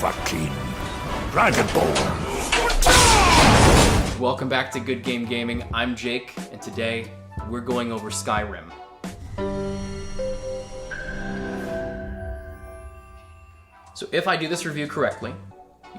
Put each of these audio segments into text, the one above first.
fucking Dragonborn. Welcome back to Good Game Gaming. I'm Jake, and today we're going over Skyrim. So if I do this review correctly,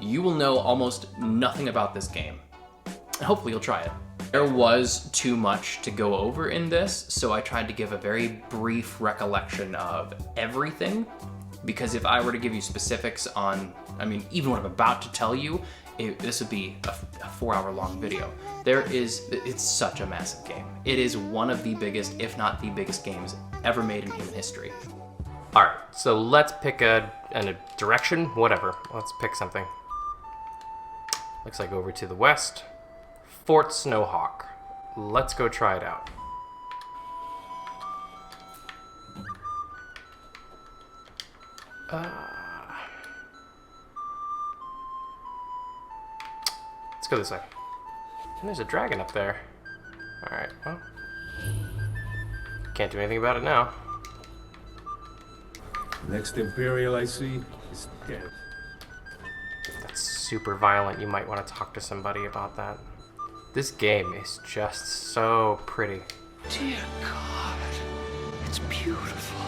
you will know almost nothing about this game. And hopefully you'll try it. There was too much to go over in this, so I tried to give a very brief recollection of everything, because if I were to give you specifics on, even what I'm about to tell you, this would be a 4-hour long video. It's such a massive game. It is one of the biggest, if not the biggest games ever made in human history. All right, so let's pick a direction, whatever. Let's pick something. Looks like over to the west. Fort Snowhawk. Let's go try it out. Let's go this way. And there's a dragon up there. Alright, well. Can't do anything about it now. Next Imperial I see is dead. That's super violent. You might want to talk to somebody about that. This game is just so pretty. Dear God, it's beautiful.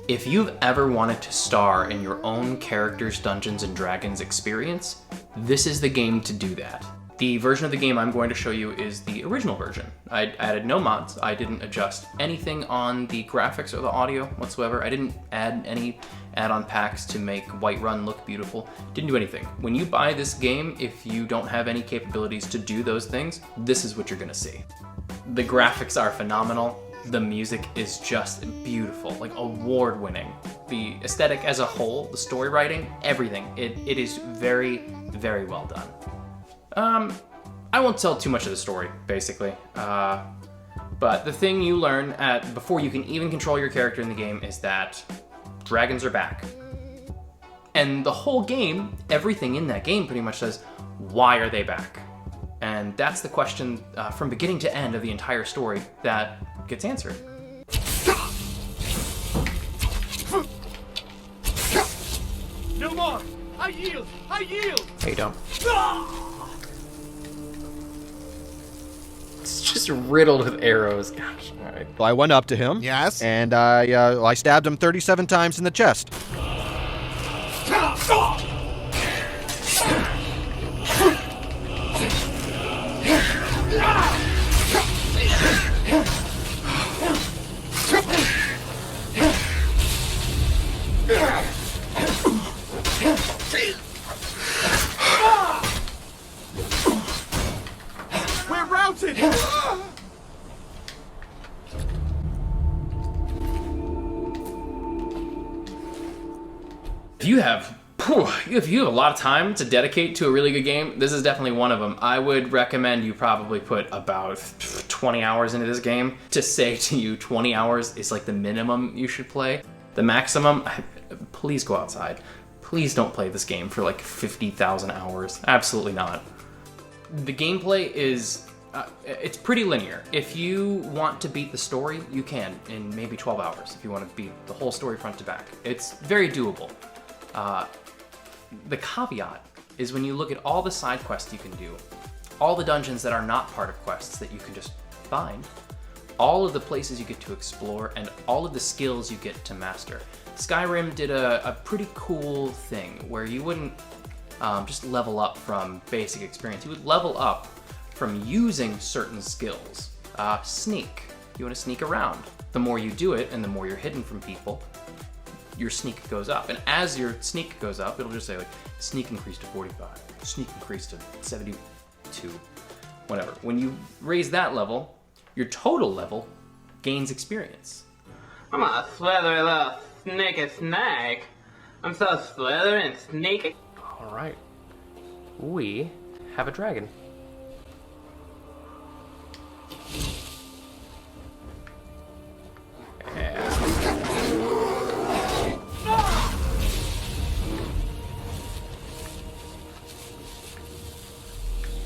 If you've ever wanted to star in your own character's Dungeons & Dragons experience, this is the game to do that. The version of the game I'm going to show you is the original version. I added no mods. I didn't adjust anything on the graphics or the audio whatsoever. I didn't add any add-on packs to make Whiterun look beautiful. Didn't do anything. When you buy this game, if you don't have any capabilities to do those things, this is what you're gonna see. The graphics are phenomenal. The music is just beautiful, like award-winning. The aesthetic as a whole, the story writing, everything. It is very, very well done. I won't tell too much of the story, basically. But the thing you learn before you can even control your character in the game is that dragons are back. And the whole game, everything in that game pretty much says, why are they back? And that's the question from beginning to end of the entire story that gets answered. No more! I yield! I yield! Hey, don't. It's just riddled with arrows. Gosh, all right. I went up to him. Yes? And I stabbed him 37 times in the chest. We're routed! If you have a lot of time to dedicate to a really good game, this is definitely one of them. I would recommend you probably put about 20 hours into this game. To say to you 20 hours is like the minimum you should play. The maximum, please go outside. Please don't play this game for like 50,000 hours. Absolutely not. The gameplay is, it's pretty linear. If you want to beat the story, you can in maybe 12 hours if you want to beat the whole story front to back. It's very doable. The caveat is when you look at all the side quests you can do, all the dungeons that are not part of quests that you can just find, all of the places you get to explore, and all of the skills you get to master. Skyrim did a pretty cool thing where you wouldn't just level up from basic experience. You would level up from using certain skills. Sneak. You want to sneak around. The more you do it and the more you're hidden from people, your sneak goes up. And as your sneak goes up, it'll just say like, sneak increased to 45, sneak increased to 72, whatever. When you raise that level, your total level gains experience. I'm a slithery little sneaky snake. I'm so slithery and sneaky. All right. We have a dragon.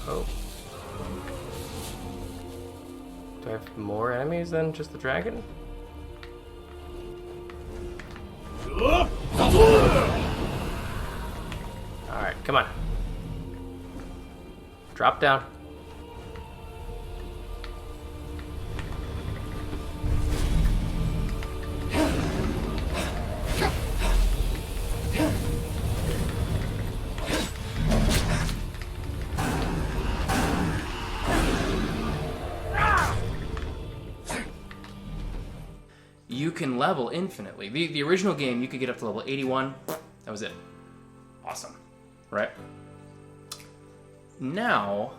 Oh. Do I have more enemies than just the dragon? Come on. Drop down. You can level infinitely. The original game, you could get up to level 81. That was it. Awesome, right? Now,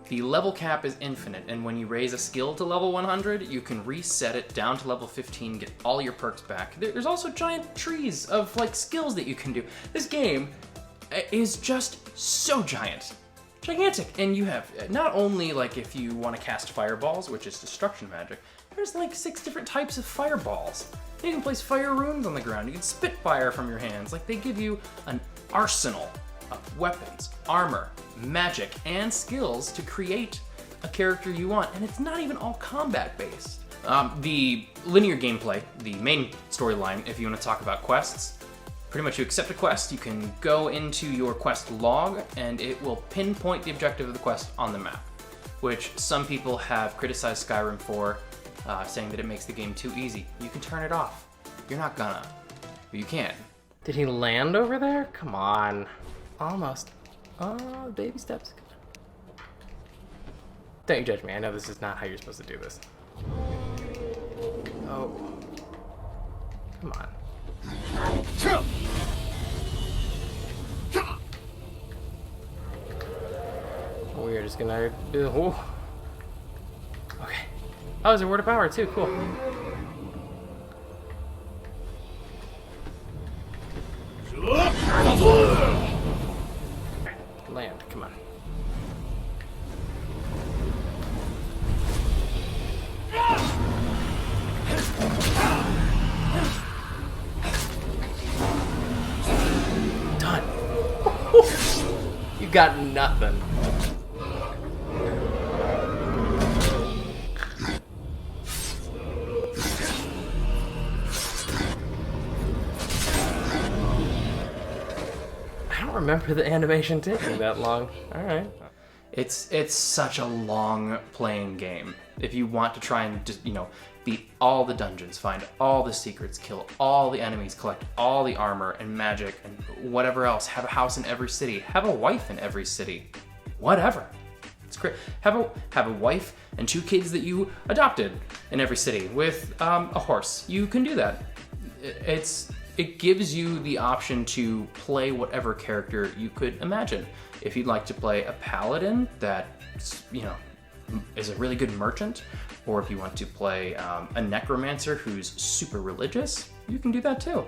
the level cap is infinite, and when you raise a skill to level 100, you can reset it down to level 15, get all your perks back. There's also giant trees of like skills that you can do. This game is just so gigantic, and you have not only like if you want to cast fireballs, which is destruction magic. There's like 6 different types of fireballs. You can place fire runes on the ground. You can spit fire from your hands. Like they give you an arsenal of weapons, armor, magic, and skills to create a character you want. And it's not even all combat based. The linear gameplay, the main storyline, if you want to talk about quests, pretty much you accept a quest, you can go into your quest log, and it will pinpoint the objective of the quest on the map, which some people have criticized Skyrim for, saying that it makes the game too easy. You can turn it off. You're not gonna. But you can. Did he land over there? Come on. Almost. Oh, baby steps. Don't you judge me. I know this is not how you're supposed to do this. Oh. Come on. We're just gonna do. Ooh. Okay. Oh, there's a word of power too. Cool. Land. Come on. Done. You got nothing. I don't remember the animation taking that long. All right. It's such a long playing game. If you want to try and just, beat all the dungeons, find all the secrets, kill all the enemies, collect all the armor and magic and whatever else, have a house in every city, have a wife in every city, whatever. It's great. Have a wife and 2 kids that you adopted in every city with a horse. You can do that. It gives you the option to play whatever character you could imagine. If you'd like to play a paladin that, is a really good merchant, or if you want to play a necromancer who's super religious, you can do that too.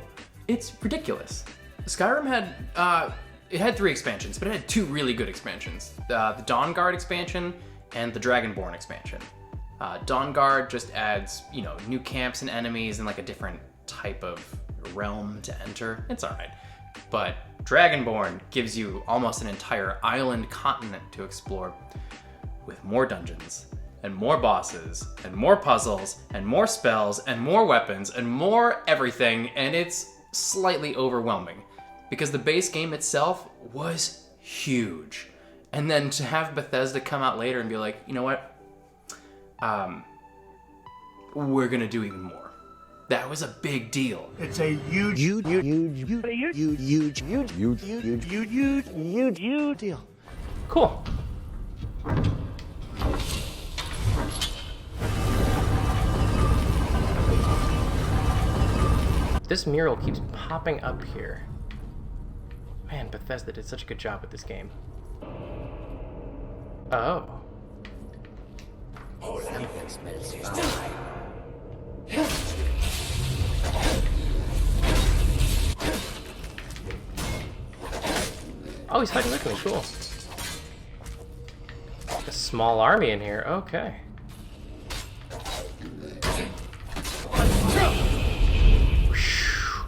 It's ridiculous. Skyrim had 3 expansions, but it had 2 really good expansions. The Dawnguard expansion and the Dragonborn expansion. Dawnguard just adds, new camps and enemies and like a different type of realm to enter. It's alright. But Dragonborn gives you almost an entire island continent to explore with more dungeons and more bosses and more puzzles and more spells and more weapons and more everything, and it's slightly overwhelming because the base game itself was huge. And then to have Bethesda come out later and be like, you know what? We're gonna do even more. That was a big deal. It's a huge deal. Cool. This mural keeps popping up here. Man, Bethesda did such a good job with this game. Oh. Oh, he's fighting with me. Cool. A small army in here. Okay.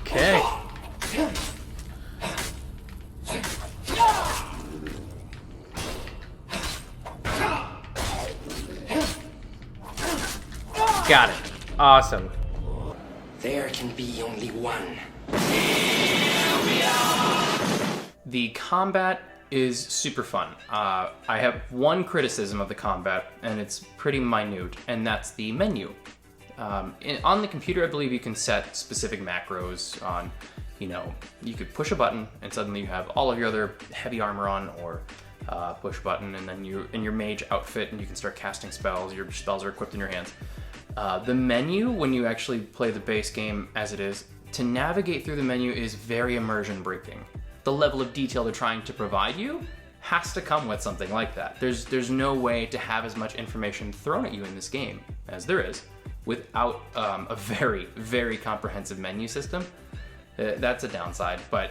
Okay. Got it. Awesome. There can be only one. The combat is super fun. I have one criticism of the combat, and it's pretty minute, and that's the menu. On the computer, I believe you can set specific macros on, you could push a button and suddenly you have all of your other heavy armor on, or push a button and then you're in your mage outfit and you can start casting spells. Your spells are equipped in your hands. The menu, when you actually play the base game as it is, to navigate through the menu is very immersion breaking. The level of detail they're trying to provide you has to come with something like that. There's no way to have as much information thrown at you in this game as there is without a very, very comprehensive menu system. That's a downside, but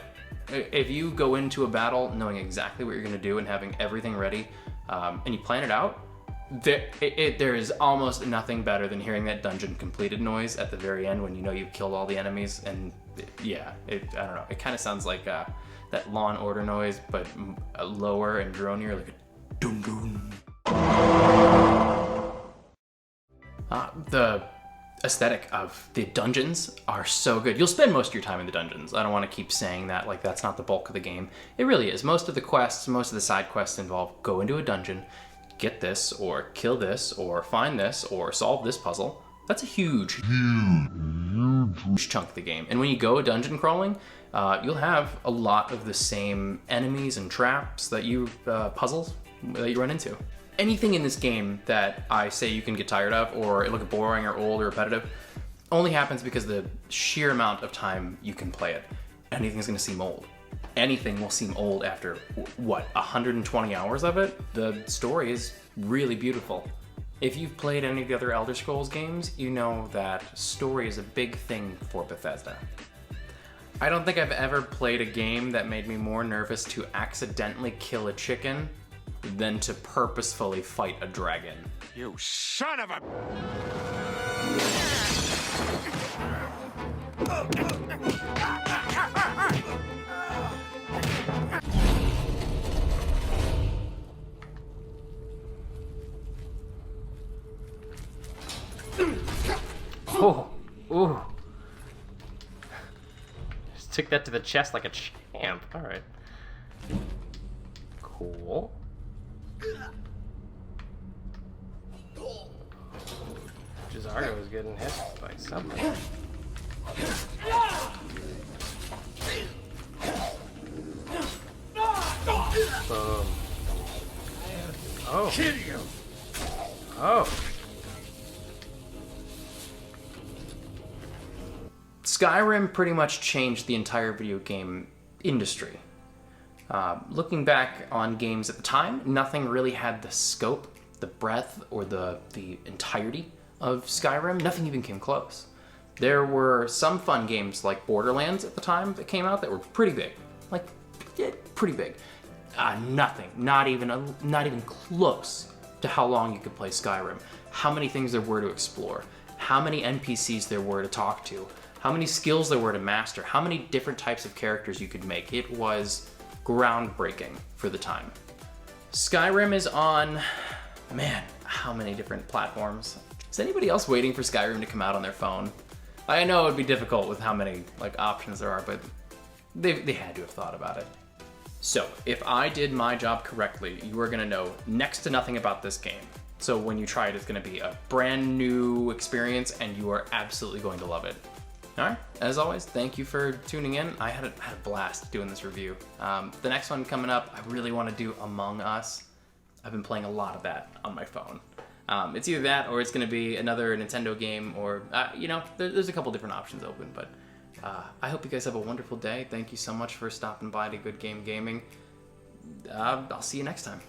if you go into a battle knowing exactly what you're gonna do and having everything ready, and you plan it out, there is almost nothing better than hearing that dungeon completed noise at the very end when you know you've killed all the enemies. And yeah, I don't know, it kind of sounds like that Law and Order noise, but lower and dronier, like a dun dun. The aesthetic of the dungeons are so good. You'll spend most of your time in the dungeons. I don't want to keep saying that like that's not the bulk of the game. It really is. Most of the quests, most of the side quests involve go into a dungeon, get this, or kill this, or find this, or solve this puzzle. That's a huge chunk of the game. And when you go dungeon crawling, you'll have a lot of the same enemies and traps that puzzles that you run into. Anything in this game that I say you can get tired of, or it look boring or old or repetitive, only happens because the sheer amount of time you can play it. Anything's gonna seem old. Anything will seem old after, 120 hours of it? The story is really beautiful. If you've played any of the other Elder Scrolls games, you know that story is a big thing for Bethesda. I don't think I've ever played a game that made me more nervous to accidentally kill a chicken than to purposefully fight a dragon. You son of a... Oh, ooh. Just took that to the chest like a champ. All right. Cool. Jazargo is getting hit by something. Boom. Oh. Kill you! Oh. Skyrim pretty much changed the entire video game industry. Looking back on games at the time, nothing really had the scope, the breadth, or the entirety of Skyrim. Nothing even came close. There were some fun games like Borderlands at the time that came out that were pretty big. Like, yeah, pretty big. Nothing, not even close to how long you could play Skyrim. How many things there were to explore. How many NPCs there were to talk to. How many skills there were to master. How many different types of characters you could make. It was groundbreaking for the time. Skyrim is on, man, how many different platforms? Is anybody else waiting for Skyrim to come out on their phone? I know it would be difficult with how many options there are, but they had to have thought about it. So if I did my job correctly, you are gonna know next to nothing about this game. So when you try it, it's gonna be a brand new experience and you are absolutely going to love it. All right, as always, thank you for tuning in. I had a blast doing this review. The next one coming up, I really want to do Among Us. I've been playing a lot of that on my phone. It's either that or it's going to be another Nintendo game, or, there's a couple different options open, but I hope you guys have a wonderful day. Thank you so much for stopping by to Good Game Gaming. I'll see you next time.